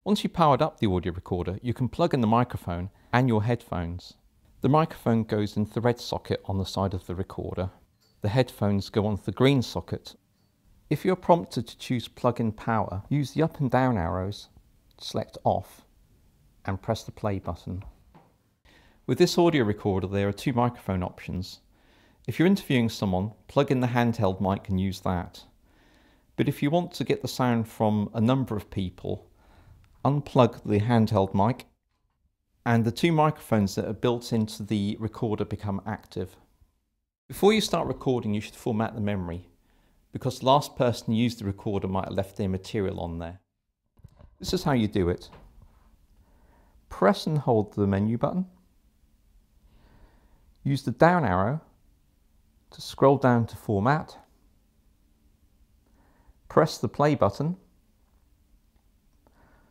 Once you've powered up the audio recorder, you can plug in the microphone and your headphones. The microphone goes into the red socket on the side of the recorder. The headphones go onto the green socket. If you're prompted to choose plug-in power, use the up and down arrows, select off, and press the play button. With this audio recorder, there are two microphone options. If you're interviewing someone, plug in the handheld mic and use that. But if you want to get the sound from a number of people, unplug the handheld mic and the two microphones that are built into the recorder become active. Before you start recording, you should format the memory, because the last person who used the recorder might have left their material on there. This is how you do it. Press and hold the menu button. Use the down arrow to scroll down to format. Press the play button.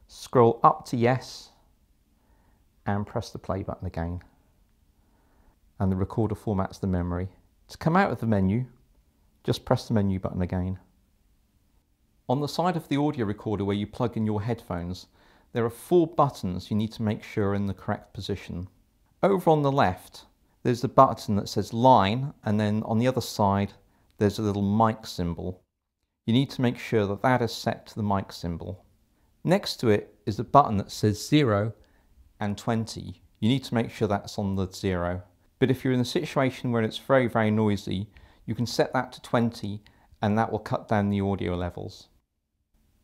Scroll up to yes and press the play button again. And the recorder formats the memory. To come out of the menu, just press the menu button again. On the side of the audio recorder where you plug in your headphones, there are 4 buttons you need to make sure are in the correct position. Over on the left, there's a button that says line, and then on the other side, there's a little mic symbol. You need to make sure that that is set to the mic symbol. Next to it is a button that says 0 and 20. You need to make sure that's on the 0. But if you're in a situation where it's very, very noisy, you can set that to 20 and that will cut down the audio levels.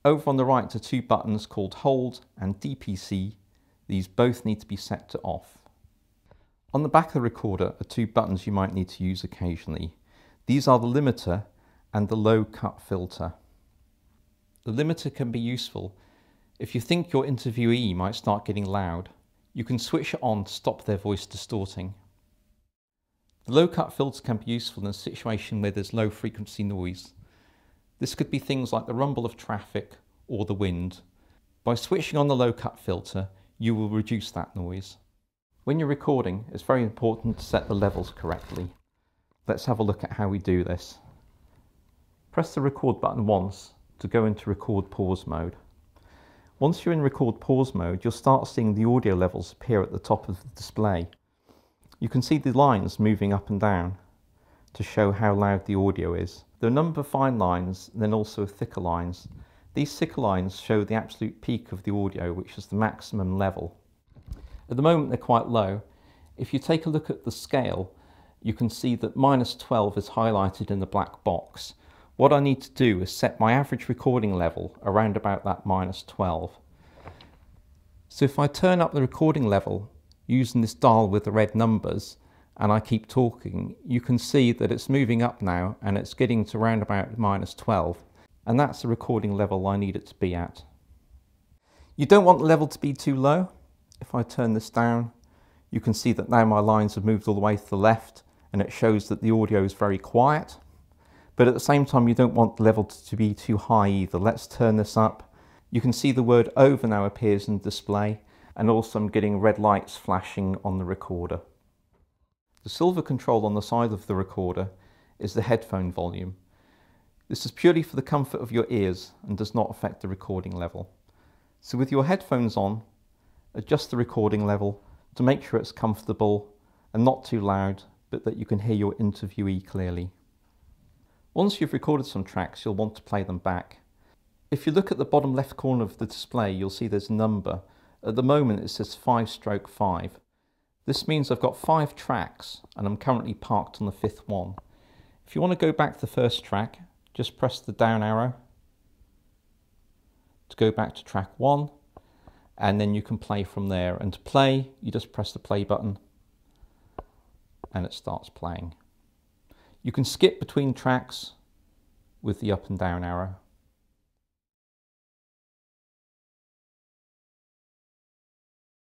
Over on the right are 2 buttons called hold and DPC. These both need to be set to off. On the back of the recorder are 2 buttons you might need to use occasionally. These are the limiter and the low cut filter. The limiter can be useful if you think your interviewee might start getting loud. You can switch it on to stop their voice distorting. The low cut filter can be useful in a situation where there's low frequency noise. This could be things like the rumble of traffic or the wind. By switching on the low cut filter, you will reduce that noise. When you're recording, it's very important to set the levels correctly. Let's have a look at how we do this. Press the record button once to go into record pause mode. Once you're in record pause mode, you'll start seeing the audio levels appear at the top of the display. You can see the lines moving up and down to show how loud the audio is. There are a number of fine lines and then also thicker lines. These thicker lines show the absolute peak of the audio, which is the maximum level. At the moment they're quite low. If you take a look at the scale, you can see that -12 is highlighted in the black box. What I need to do is set my average recording level around about that -12. So if I turn up the recording level using this dial with the red numbers and I keep talking, you can see that it's moving up now and it's getting to around about -12, and that's the recording level I need it to be at. You don't want the level to be too low. If I turn this down, you can see that now my lines have moved all the way to the left and it shows that the audio is very quiet. But at the same time, you don't want the level to be too high either. Let's turn this up. You can see the word over now appears in the display, and also I'm getting red lights flashing on the recorder. The silver control on the side of the recorder is the headphone volume. This is purely for the comfort of your ears and does not affect the recording level. So with your headphones on, adjust the recording level to make sure it's comfortable and not too loud, but that you can hear your interviewee clearly. Once you've recorded some tracks, you'll want to play them back. If you look at the bottom left corner of the display, you'll see there's a number. At the moment it says 5/5. This means I've got 5 tracks and I'm currently parked on the 5th one. If you want to go back to the first track, just press the down arrow to go back to track 1, and then you can play from there. And to play, you just press the play button and it starts playing. You can skip between tracks with the up and down arrow.